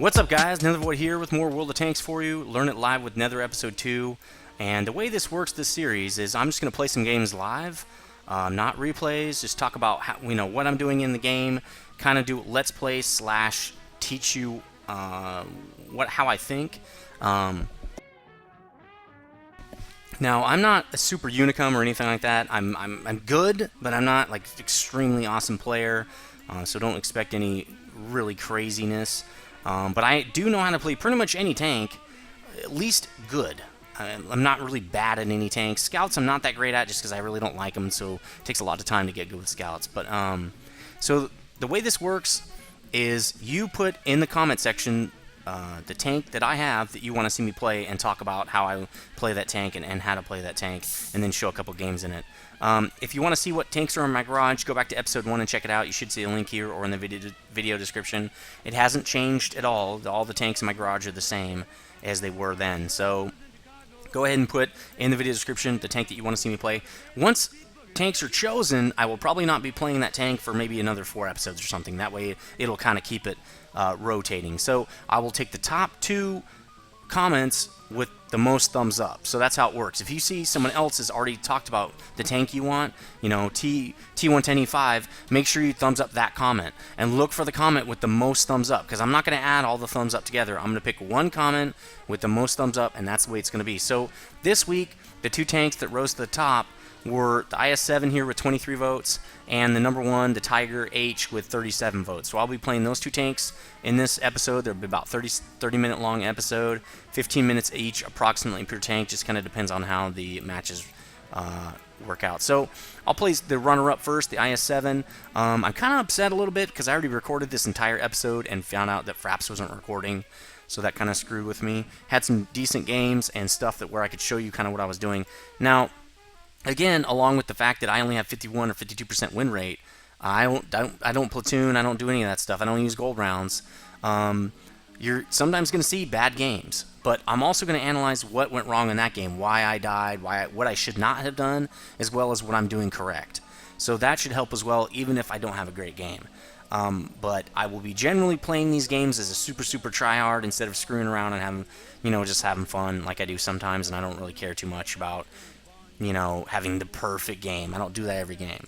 What's up, guys? Nethervvoid here with more World of Tanks for you. Learn it live with Nether Episode 2. And the way this works this series is I'm just going to play some games live, not replays. Just talk about how, what I'm doing in the game. Kind of do let's play slash teach you how I think. Now, I'm not a super unicum or anything like that. I'm good, but I'm not like extremely awesome player. So don't expect any really craziness. But I do know how to play pretty much any tank, at least good. I'm not really bad at any tanks. Scouts I'm not that great at just because I really don't like them, so it takes a lot of time to get good with scouts. But so the way this works is you put in the comment section the tank that I have that you want to see me play and talk about how I play that tank and how to play that tank, and then show a couple games in it. If you want to see what tanks are in my garage, go back to episode 1 and check it out. You should see a link here or in the video description. It hasn't changed at all. All the tanks in my garage are the same as they were then. So go ahead and put in the video description the tank that you want to see me play. Once tanks are chosen, I will probably not be playing that tank for maybe another 4 episodes or something. That way it'll kind of keep it rotating. So I will take the top 2 comments with the most thumbs up. So that's how it works. If you see someone else has already talked about the tank you want, T110E5, make sure you thumbs up that comment and look for the comment with the most thumbs up, because I'm not going to add all the thumbs up together. I'm going to pick one comment with the most thumbs up, and that's the way it's going to be. So this week, the 2 tanks that rose to the top were the IS-7 here with 23 votes, and the number 1, the Tiger H, with 37 votes. So I'll be playing those 2 tanks in this episode. There'll be about 30-minute long episode, 15 minutes each approximately per tank. Just kind of depends on how the matches work out. So I'll play the runner-up first, the IS-7. I'm kind of upset a little bit because I already recorded this entire episode and found out that Fraps wasn't recording. So that kind of screwed with me. Had some decent games and stuff where I could show you kind of what I was doing. Now, again, along with the fact that I only have 51 or 52% win rate, I don't platoon, I don't do any of that stuff. I don't use gold rounds. You're sometimes going to see bad games, but I'm also going to analyze what went wrong in that game, why I died, what I should not have done, as well as what I'm doing correct. So that should help as well, even if I don't have a great game. But I will be generally playing these games as a super tryhard instead of screwing around and having, just having fun like I do sometimes, and I don't really care too much about having the perfect game. I don't do that every game.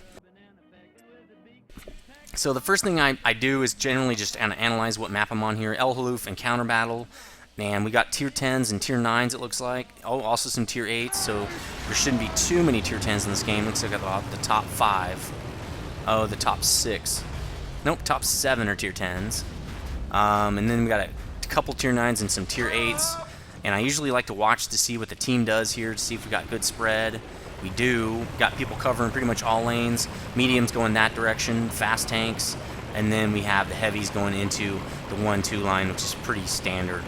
So the first thing I do is generally just analyze what map I'm on here. El Haloof and Counter Battle. And we got tier 10s and tier 9s, it looks like. Oh, also some tier 8s, so there shouldn't be too many tier 10s in this game. Looks like about the top 5. Oh, the top 6. Nope, top 7 are tier 10s. And then we got a couple tier 9s and some tier 8s. And I usually like to watch to see what the team does here, to see if we got good spread. We do. Got people covering pretty much all lanes. Mediums going that direction, fast tanks. And then we have the heavies going into the 1-2 line, which is pretty standard.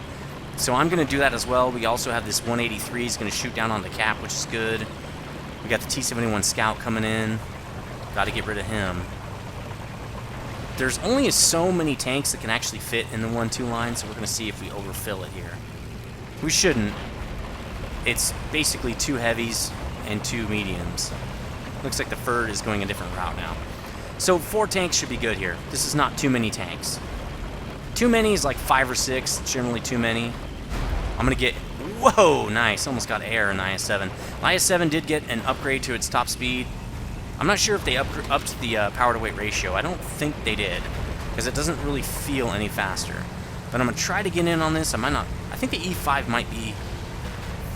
So I'm going to do that as well. We also have this 183 is going to shoot down on the cap, which is good. We got the T-71 Scout coming in. Got to get rid of him. There's only so many tanks that can actually fit in the 1-2 line, so we're going to see if we overfill it here. We shouldn't. It's basically 2 heavies and 2 mediums. Looks like the Ferd is going a different route now. So 4 tanks should be good here. This is not too many tanks. Too many is like 5 or 6, generally too many. I'm going to get... Whoa, nice. Almost got air in the IS-7. The IS-7 did get an upgrade to its top speed. I'm not sure if they upped the power-to-weight ratio. I don't think they did, because it doesn't really feel any faster. But I'm going to try to get in on this. I might not... I think the E5 might be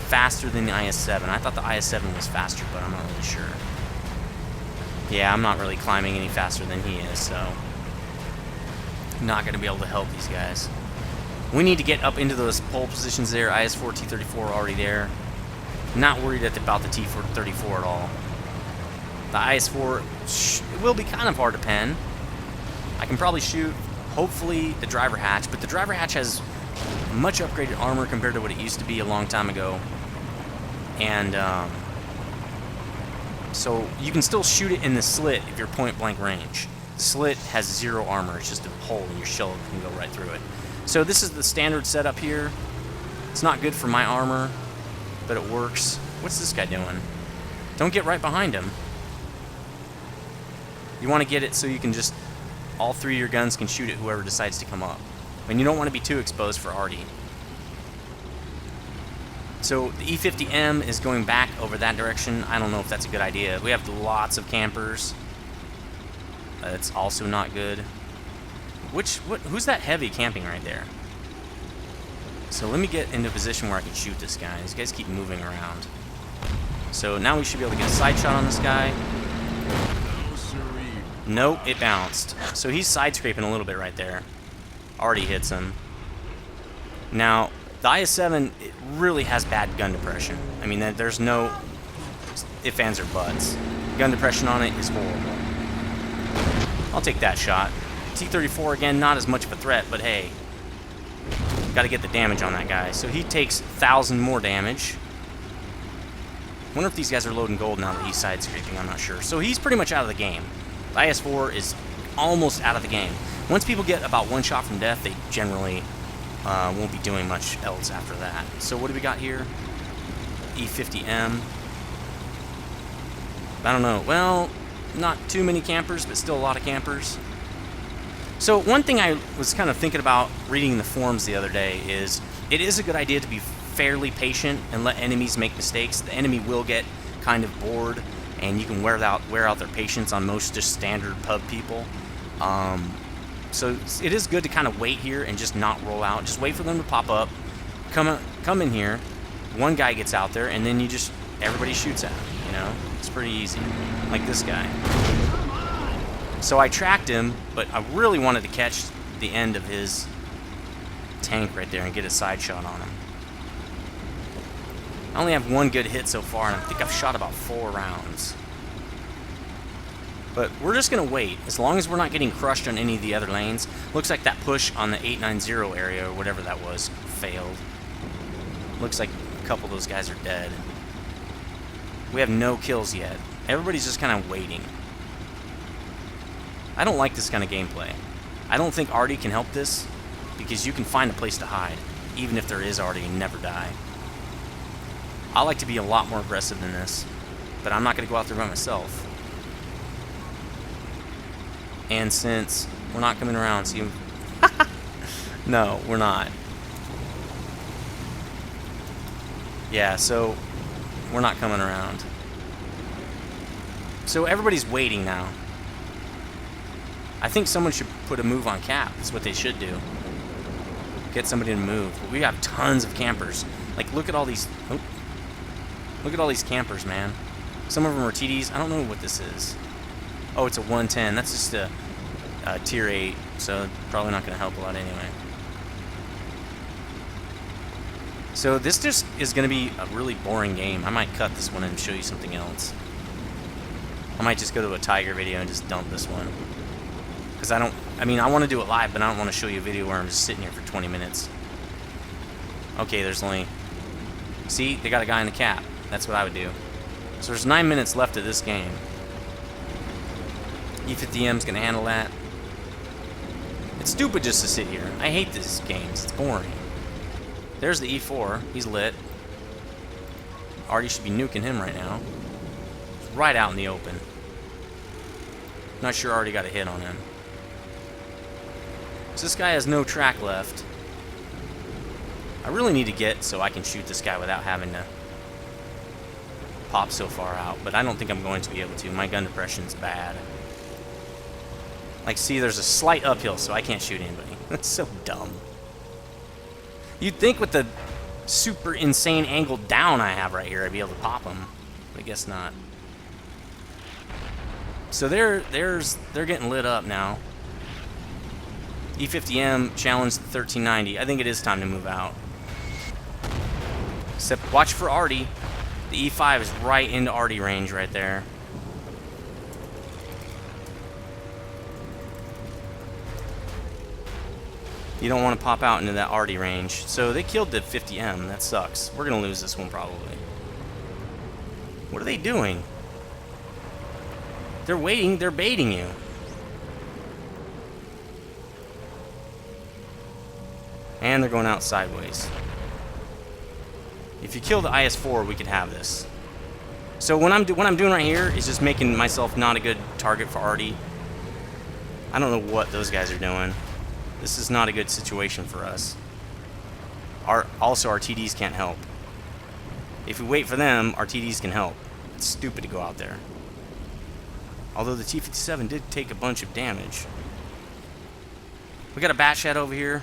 faster than the IS-7. I thought the IS-7 was faster, but I'm not really sure. Yeah, I'm not really climbing any faster than he is, so... not going to be able to help these guys. We need to get up into those pole positions there. IS-4, T-34 already there. Not worried about the T-34 at all. The IS-4 will be kind of hard to pen. I can probably shoot, hopefully, the driver hatch, but the driver hatch has much upgraded armor compared to what it used to be a long time ago. And so you can still shoot it in the slit if you're point blank range. The slit has 0 armor, it's just a hole and your shell can go right through it. So this is the standard setup here. It's not good for my armor, but it works. What's this guy doing? Don't get right behind him. You want to get it so you can just, all 3 of your guns can shoot at whoever decides to come up. And you don't want to be too exposed for Artie. So the E50M is going back over that direction. I don't know if that's a good idea. We have lots of campers. It's also not good. Who's that heavy camping right there? So let me get into a position where I can shoot this guy. These guys keep moving around. So now we should be able to get a side shot on this guy. Nope, it bounced. So he's side scraping a little bit right there. Already hits him. Now, the IS-7, it really has bad gun depression. I mean, there's no ifs, ands, or buts. Gun depression on it is horrible. I'll take that shot. T-34, again, not as much of a threat, but hey. Got to get the damage on that guy. So he takes 1,000 more damage. Wonder if these guys are loading gold now that he's side scraping. I'm not sure. So he's pretty much out of the game. The IS-4 is almost out of the game. Once people get about one shot from death, they generally won't be doing much else after that. So what do we got here? E50M. I don't know. Well, not too many campers, but still a lot of campers. So one thing I was kind of thinking about reading the forums the other day is it is a good idea to be fairly patient and let enemies make mistakes. The enemy will get kind of bored, and you can wear out their patience on most just standard pub people. So it is good to kind of wait here and just not roll out. Just wait for them to pop up. Come in here. One guy gets out there, and then everybody shoots at him. You know, it's pretty easy. Like this guy. So I tracked him, but I really wanted to catch the end of his tank right there and get a side shot on him. I only have one good hit so far, and I think I've shot about 4 rounds. But we're just going to wait. As long as we're not getting crushed on any of the other lanes. Looks like that push on the 890 area, or whatever that was, failed. Looks like a couple of those guys are dead. We have no kills yet. Everybody's just kind of waiting. I don't like this kind of gameplay. I don't think Artie can help this, because you can find a place to hide, even if there is Artie and never die. I like to be a lot more aggressive than this, but I'm not going to go out there by myself. And since we're not coming around, see him? No, we're not. Yeah, so we're not coming around. So everybody's waiting now. I think someone should put a move on cap. That's what they should do. Get somebody to move. But we have tons of campers. Like, look at all these... Oh, look at all these campers, man. Some of them are TDs. I don't know what this is. Oh, it's a 110. That's just a tier 8, so probably not going to help a lot anyway. So this just is going to be a really boring game. I might cut this one and show you something else. I might just go to a Tiger video and just dump this one. Because I want to do it live, but I don't want to show you a video where I'm just sitting here for 20 minutes. Okay, there's only... See, they got a guy in the cap. That's what I would do. So there's 9 minutes left of this game. E50M's going to handle that. It's stupid just to sit here. I hate these games. It's boring. There's the E4. He's lit. Artie should be nuking him right now. He's right out in the open. Not sure Artie got a hit on him. So this guy has no track left. I really need to get so I can shoot this guy without having to pop so far out, but I don't think I'm going to be able to. My gun depression's bad. Like, see, there's a slight uphill, so I can't shoot anybody. That's so dumb. You'd think with the super insane angle down I have right here, I'd be able to pop them. But I guess not. So they're getting lit up now. E50M challenged the 1390. I think it is time to move out. Except watch for Artie. The E5 is right into Artie range right there. You don't want to pop out into that Artie range. So they killed the 50M. That sucks. We're going to lose this one probably. What are they doing? They're waiting. They're baiting you. And they're going out sideways. If you kill the IS-4, we could have this. So what I'm doing right here is just making myself not a good target for Artie. I don't know what those guys are doing. This is not a good situation for us. Also, our TDs can't help. If we wait for them, our TDs can help. It's stupid to go out there. Although the T-57 did take a bunch of damage. We got a bat shed over here.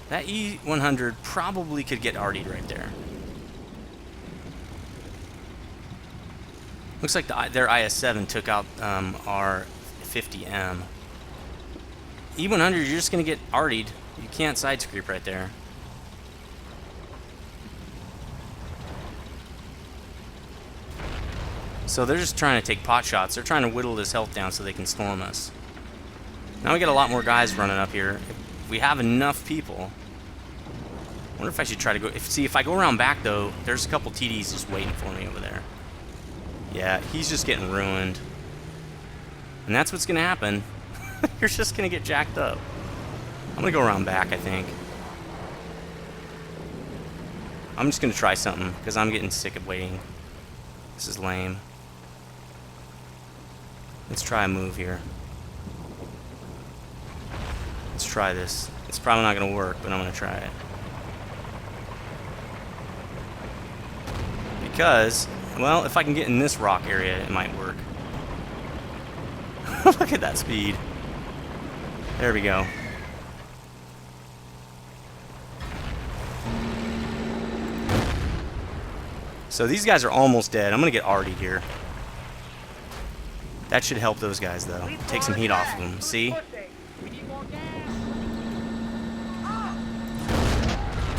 That E-100 probably could get artied right there. Looks like their IS-7 took out our 50M. E-100, you're just going to get artied. You can't side scrape right there. So they're just trying to take pot shots. They're trying to whittle this health down so they can storm us. Now we got a lot more guys running up here. If we have enough people. I wonder if I should try to go... See, if I go around back, though, there's a couple TDs just waiting for me over there. Yeah, he's just getting ruined. And that's what's going to happen. You're just going to get jacked up. I'm going to go around back, I think. I'm just going to try something, because I'm getting sick of waiting. This is lame. Let's try a move here. Let's try this. It's probably not going to work, but I'm going to try it. Because, well, if I can get in this rock area, it might work. Look at that speed. There we go. So these guys are almost dead. I'm going to get artied here. That should help those guys, though. Take some heat off of them. See?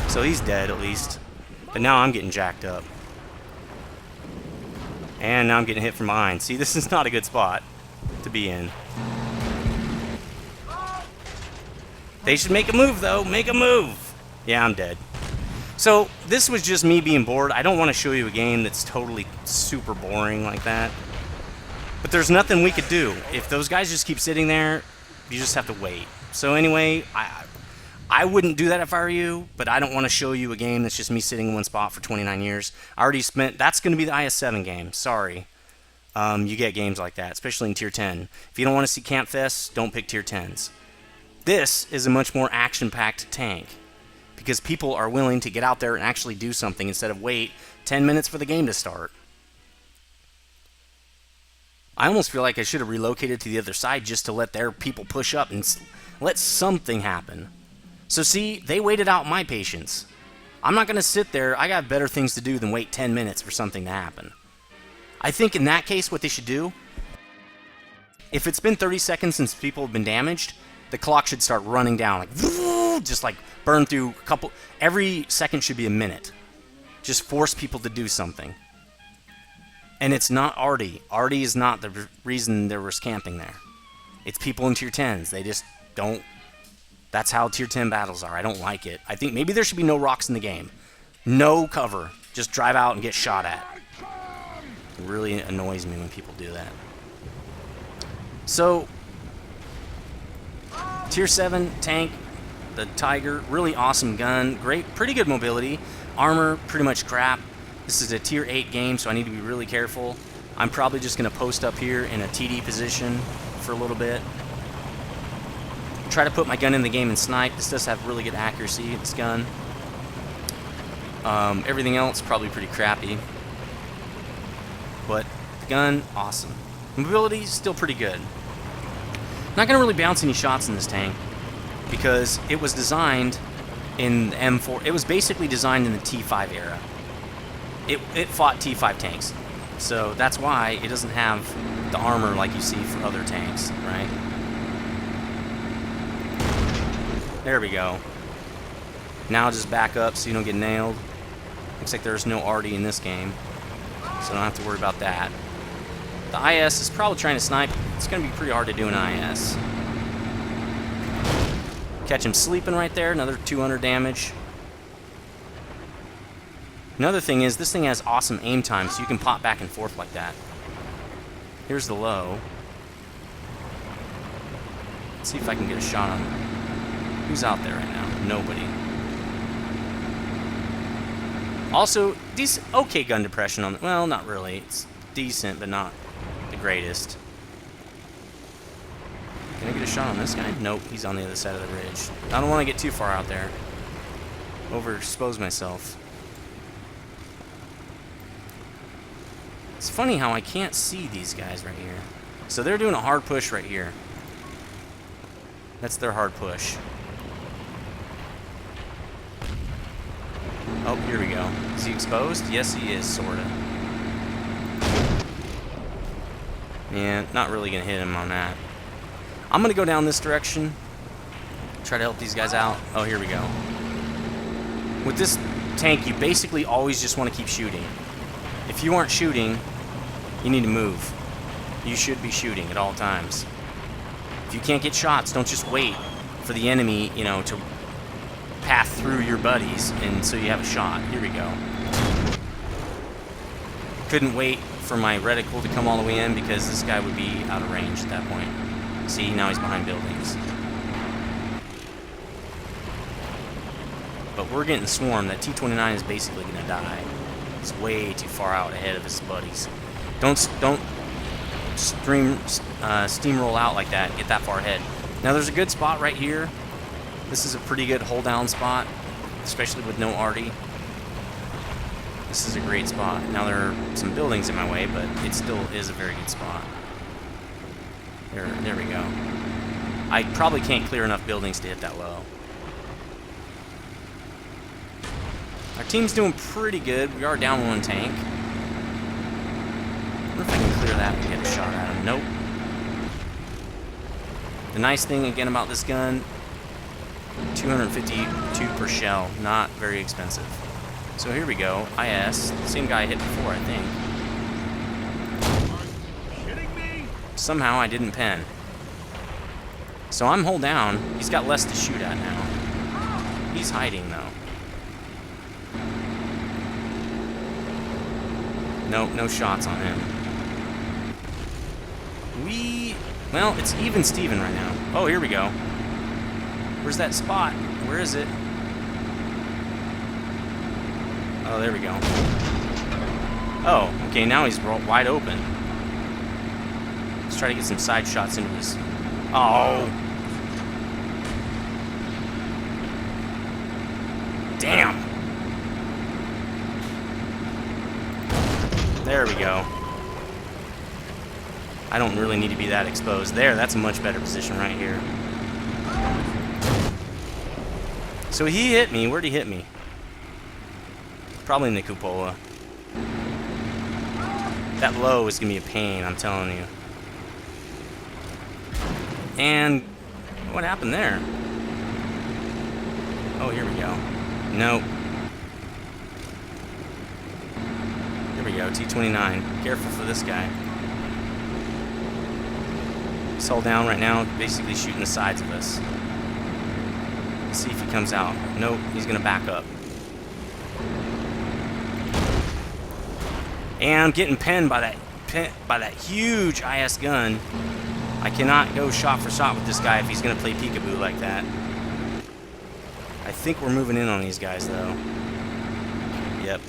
So he's dead, at least. But now I'm getting jacked up. And now I'm getting hit from behind. See, this is not a good spot to be in. They should make a move, though. Make a move. Yeah, I'm dead. So this was just me being bored. I don't want to show you a game that's totally super boring like that. But there's nothing we could do. If those guys just keep sitting there, you just have to wait. So anyway, I wouldn't do that if I were you, but I don't want to show you a game that's just me sitting in one spot for 29 years. I already spent... That's going to be the IS-7 game. Sorry. You get games like that, especially in Tier 10. If you don't want to see Camp Fests, don't pick Tier 10s. This is a much more action-packed tank, because people are willing to get out there and actually do something instead of wait 10 minutes for the game to start. I almost feel like I should have relocated to the other side just to let their people push up and let something happen. So see, they waited out my patience. I'm not going to sit there. I got better things to do than wait 10 minutes for something to happen. I think in that case what they should do, if it's been 30 seconds since people have been damaged, the clock should start running down, like just like burn through a couple. Every second should be a minute. Just force people to do something. And it's not arty. Arty is not the reason there was camping there. It's people in Tier 10s. They just don't. That's how Tier 10 battles are. I don't like it. I think maybe there should be no rocks in the game. No cover. Just drive out and get shot at. It really annoys me when people do that. So, Tier 7 tank, the Tiger, really awesome gun. Great, pretty good mobility. Armor, pretty much crap. This is a Tier 8 game, so I need to be really careful. I'm probably just going to post up here in a TD position for a little bit. Try to put my gun in the game and snipe. This does have really good accuracy, this gun. Everything else, probably pretty crappy. But the gun, awesome. Mobility, still pretty good. Not going to really bounce any shots in this tank, because it was designed in the M4. It was basically designed in the T5 era. It fought T5 tanks. So that's why it doesn't have the armor like you see for other tanks, right? There we go. Now just back up so you don't get nailed. Looks like there's no arty in this game, so I don't have to worry about that. The IS is probably trying to snipe. It's going to be pretty hard to do an IS. Catch him sleeping right there. Another 200 damage. Another thing is, this thing has awesome aim time, so you can pop back and forth like that. Here's the low. Let's see if I can get a shot on him. Who's out there right now? Nobody. Also, okay gun depression on the... Well, not really. It's decent, but not the greatest. Can I get a shot on this guy? Nope, he's on the other side of the ridge. I don't want to get too far out there. Overexpose myself. It's funny how I can't see these guys right here. So they're doing a hard push right here. That's their hard push. Oh, here we go. Is he exposed? Yes, he is, sorta. Yeah, not really gonna hit him on that. I'm gonna go down this direction. Try to help these guys out. Oh, here we go. With this tank, you basically always just want to keep shooting. If you aren't shooting, you need to move. You should be shooting at all times. If you can't get shots, don't just wait for the enemy, you know, to path through your buddies and so you have a shot. Here we go. Couldn't wait for my reticle to come all the way in because this guy would be out of range at that point. See, now he's behind buildings. But we're getting swarmed. That T-29 is basically going to die. It's way too far out ahead of his buddies. Don't steamroll out like that. Get that far ahead. Now there's a good spot right here. This is a pretty good hold down spot, especially with no arty. This is a great spot. Now there are some buildings in my way, but it still is a very good spot. There we go. I probably can't clear enough buildings to hit that low. Our team's doing pretty good. We are down one tank. I wonder if I can clear that and get a shot at him. Nope. The nice thing again about this gun, 252 per shell. Not very expensive. So here we go. IS. Same guy I hit before, I think. Somehow I didn't pen. So I'm hull down. He's got less to shoot at now. He's hiding though. Nope, no shots on him. Well, it's even Steven right now. Oh, here we go. Where's that spot? Where is it? Oh, there we go. Oh, okay, now he's wide open. Let's try to get some side shots into this. Oh! Damn! There we go. I don't really need to be that exposed. There, that's a much better position right here. So he hit me. Where'd he hit me? Probably in the cupola. That low is going to be a pain, I'm telling you. And what happened there? Oh, here we go. Nope. Here we go, T-29. Careful for this guy. He's hull down right now, basically shooting the sides of us. Let's see if he comes out. Nope, he's going to back up. And I'm getting penned by that huge IS gun. I cannot go shot for shot with this guy if he's going to play peekaboo like that. I think we're moving in on these guys, though. Yep.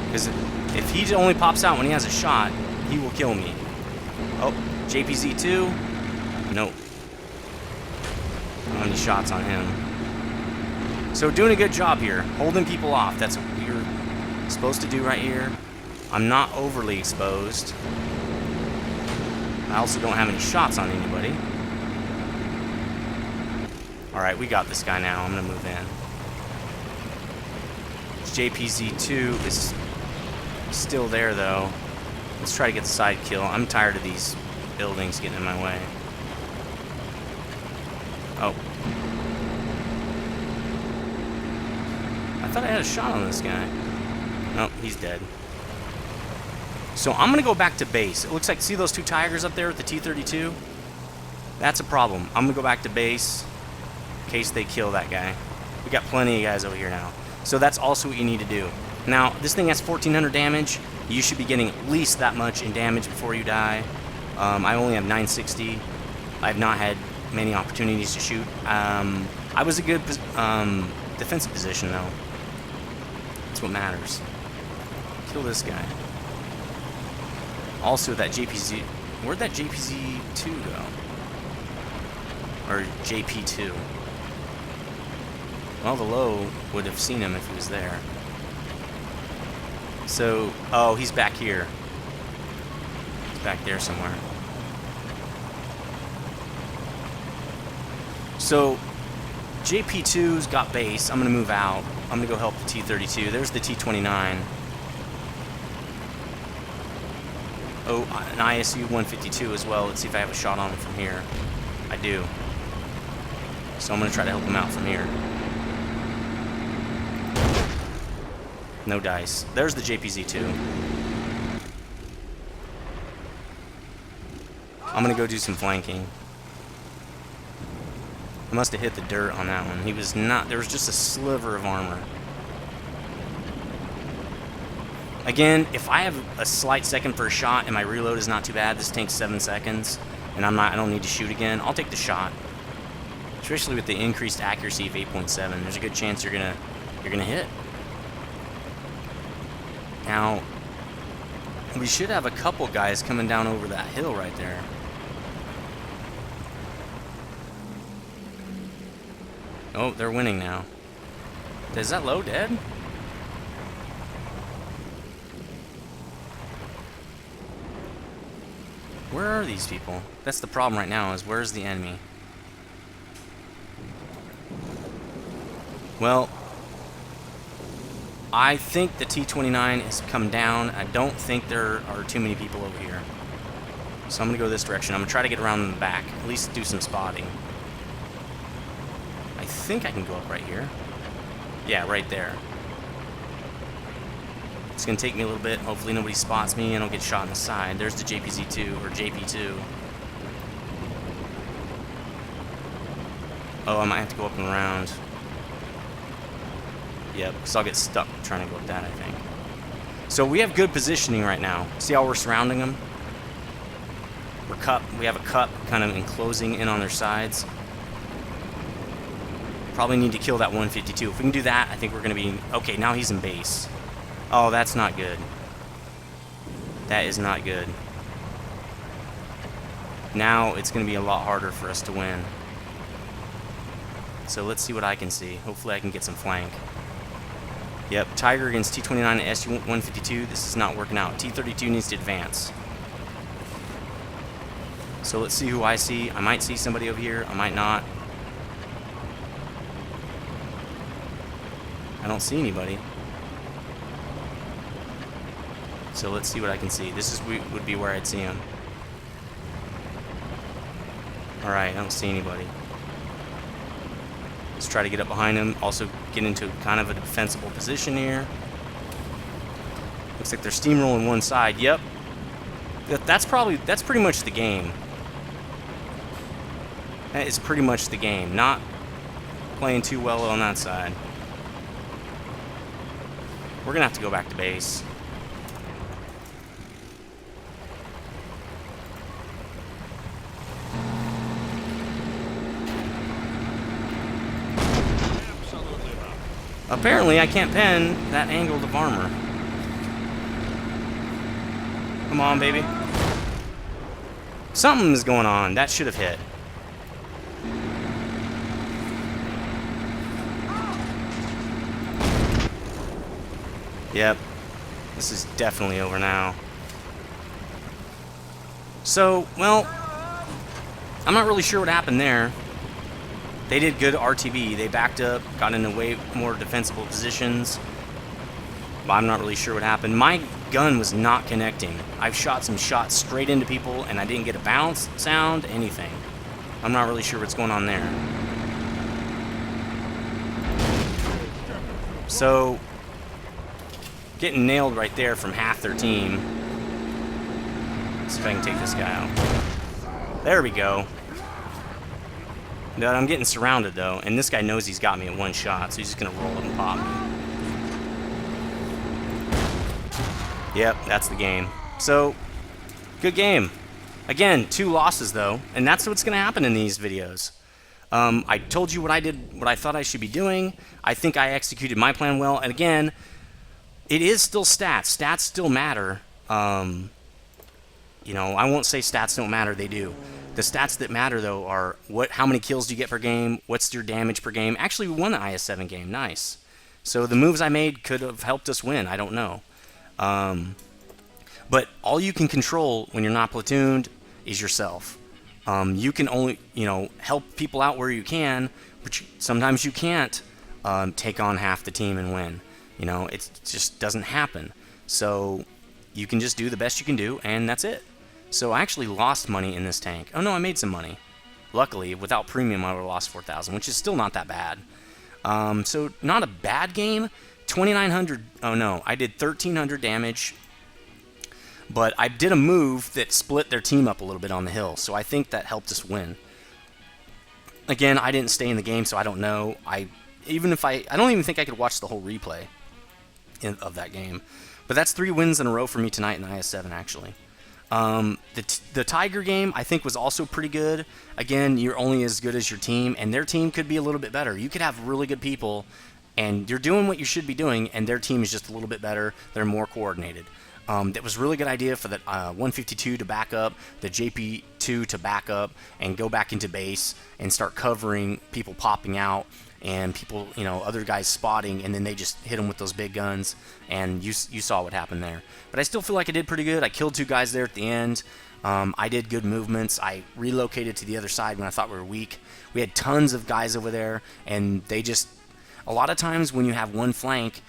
Because if he only pops out when he has a shot, he will kill me. Oh, JPZ-2. Nope. Not any shots on him. So doing a good job here. Holding people off. That's what you're supposed to do right here. I'm not overly exposed. I also don't have any shots on anybody. Alright, we got this guy now. I'm going to move in. JPZ-2 is still there, though. Let's try to get the side kill. I'm tired of these buildings getting in my way. Oh. I thought I had a shot on this guy. Nope, he's dead. So I'm going to go back to base. It looks like, see those two Tigers up there with the T-32? That's a problem. I'm going to go back to base in case they kill that guy. We got plenty of guys over here now. So that's also what you need to do. Now, this thing has 1,400 damage. You should be getting at least that much in damage before you die. I only have 960. I've not had many opportunities to shoot. I was a good defensive position, though. That's what matters. Kill this guy. Also, that Where'd that JPZ-2 go? Or JP-2? Well, the low would have seen him if he was there. So, oh, he's back here. He's back there somewhere. So, JP2's got base. I'm going to move out. I'm going to go help the T-32. There's the T-29. Oh, an ISU-152 as well. Let's see if I have a shot on him from here. I do. So I'm going to try to help him out from here. No dice. There's the JPZ-2. I'm going to go do some flanking. I must have hit the dirt on that one. He was not... There was just a sliver of armor. Again, if I have a slight second for a shot and my reload is not too bad, this takes 7 seconds, and I don't need to shoot again, I'll take the shot. Especially with the increased accuracy of 8.7, there's a good chance you're gonna hit. Now, we should have a couple guys coming down over that hill right there. Oh, they're winning now. Is that low dead? Where are these people? That's the problem right now, is where's the enemy? Well, I think the T-29 has come down. I don't think there are too many people over here. So I'm going to go this direction. I'm going to try to get around in the back. At least do some spotting. I think I can go up right here. Yeah, right there. It's going to take me a little bit. Hopefully nobody spots me and I'll get shot in the side. There's the JPZ-2 or JP-2. Oh, I might have to go up and around. Yep, because I'll get stuck trying to go up that, I think. So we have good positioning right now. See how we're surrounding them? We have a cup kind of enclosing in on their sides. Probably need to kill that 152. If we can do that, I think we're going to be... Okay, now he's in base. Oh, that's not good. That is not good. Now it's going to be a lot harder for us to win. So let's see what I can see. Hopefully I can get some flank. Yep, Tiger against T-29 and SU-152. This is not working out. T-32 needs to advance. So let's see who I see. I might see somebody over here. I might not. I don't see anybody. So let's see what I can see. This would be where I'd see him. Alright, I don't see anybody. Let's try to get up behind him. Also get into kind of a defensible position here. Looks like they're steamrolling one side. Yep. That's pretty much the game. That is pretty much the game. Not playing too well on that side. We're gonna have to go back to base. Apparently, I can't pen that angled of armor. Come on, baby. Something is going on. That should have hit. Yep. This is definitely over now. So, well, I'm not really sure what happened there. They did good RTB. They backed up, got into way more defensible positions. But I'm not really sure what happened. My gun was not connecting. I've shot some shots straight into people, and I didn't get a bounce sound, anything. I'm not really sure what's going on there. So, getting nailed right there from half their team. Let's see if I can take this guy out. There we go. I'm getting surrounded, though, and this guy knows he's got me at one shot, so he's just going to roll up and pop me. Yep, that's the game. So, good game. Again, 2 losses, though, and that's what's going to happen in these videos. I told you what I did, what I thought I should be doing. I think I executed my plan well, and again, it is still stats. Stats still matter. You know, I won't say stats don't matter, they do. The stats that matter though are how many kills do you get per game, what's your damage per game. Actually, we won the IS-7 game, nice. So the moves I made could have helped us win, I don't know. But all you can control when you're not platooned is yourself. You can only, help people out where you can, but sometimes you can't take on half the team and win. It just doesn't happen. So you can just do the best you can do, and that's it. So I actually lost money in this tank. Oh no, I made some money. Luckily, without premium, I would have lost 4,000, which is still not that bad. So not a bad game. 2,900. Oh no, I did 1,300 damage. But I did a move that split their team up a little bit on the hill, so I think that helped us win. Again, I didn't stay in the game, so I don't know. I don't even think I could watch the whole replay of that game. But that's 3 wins in a row for me tonight in IS-7, actually. The Tiger game, I think, was also pretty good. Again, you're only as good as your team, and their team could be a little bit better. You could have really good people, and you're doing what you should be doing, and their team is just a little bit better. They're more coordinated. That was a really good idea for the 152 to back up, the JP2 to back up, and go back into base and start covering people popping out and people, other guys spotting, and then they just hit them with those big guns, and you saw what happened there. But I still feel like I did pretty good. I killed 2 guys there at the end. I did good movements. I relocated to the other side when I thought we were weak. We had tons of guys over there, and they just, a lot of times when you have one flank,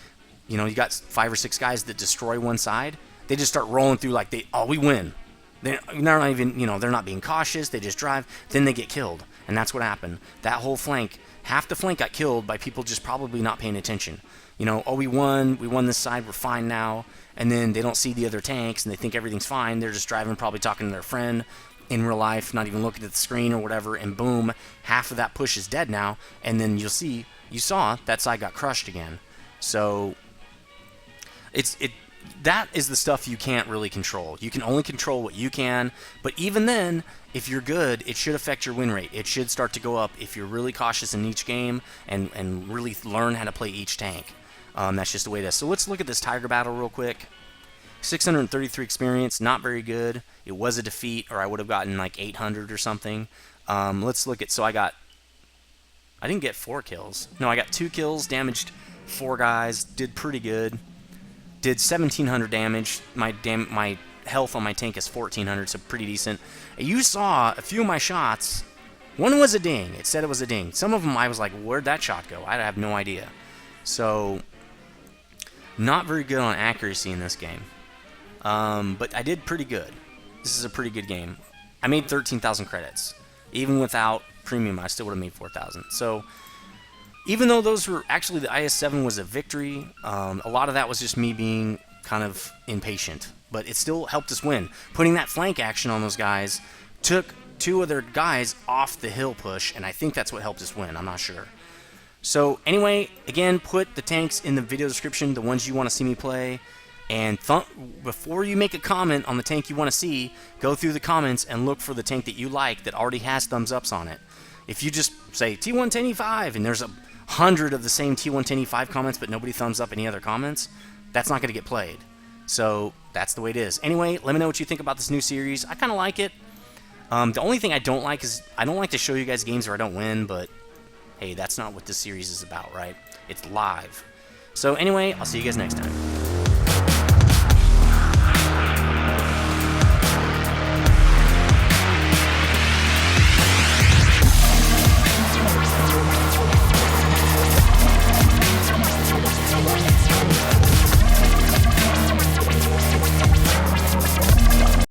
you got 5 or 6 guys that destroy one side. They just start rolling through like we win. They're not even, they're not being cautious. They just drive. Then they get killed. And that's what happened. That whole flank, half the flank got killed by people just probably not paying attention. We won this side, we're fine now. And then they don't see the other tanks and they think everything's fine. They're just driving, probably talking to their friend in real life, not even looking at the screen or whatever. And boom, half of that push is dead now. And then you saw that side got crushed again. So that is the stuff you can't really control. You can only control what you can, but even then, if you're good, it should affect your win rate. It should start to go up if you're really cautious in each game and really learn how to play each tank. That's just the way it is. So let's look at this Tiger battle real quick. 633 experience, not very good. It was a defeat, or I would have gotten like 800 or something. Let's look at, I didn't get 4 kills. No, I got 2 kills, damaged 4 guys, did pretty good. Did 1,700 damage. My health on my tank is 1,400, so pretty decent. You saw a few of my shots. One was a ding. It said it was a ding. Some of them I was like, where'd that shot go? I have no idea. So, not very good on accuracy in this game. But I did pretty good. This is a pretty good game. I made 13,000 credits. Even without premium, I still would have made 4,000. So, even though those were actually, the IS-7 was a victory, a lot of that was just me being kind of impatient. But it still helped us win. Putting that flank action on those guys took 2 other guys off the hill push, and I think that's what helped us win. I'm not sure. So anyway, again, put the tanks in the video description, the ones you want to see me play. And before you make a comment on the tank you want to see, go through the comments and look for the tank that you like that already has thumbs ups on it. If you just say T110E5 and there's 100 of the same T110E5 comments but nobody thumbs up any other comments, that's not going to get played. So that's the way it is. Anyway, let me know what you think about this new series. I kind of like it. The only thing I don't like is I don't like to show you guys games where I don't win, but hey, that's not what this series is about, right? It's live. So anyway, I'll see you guys next time.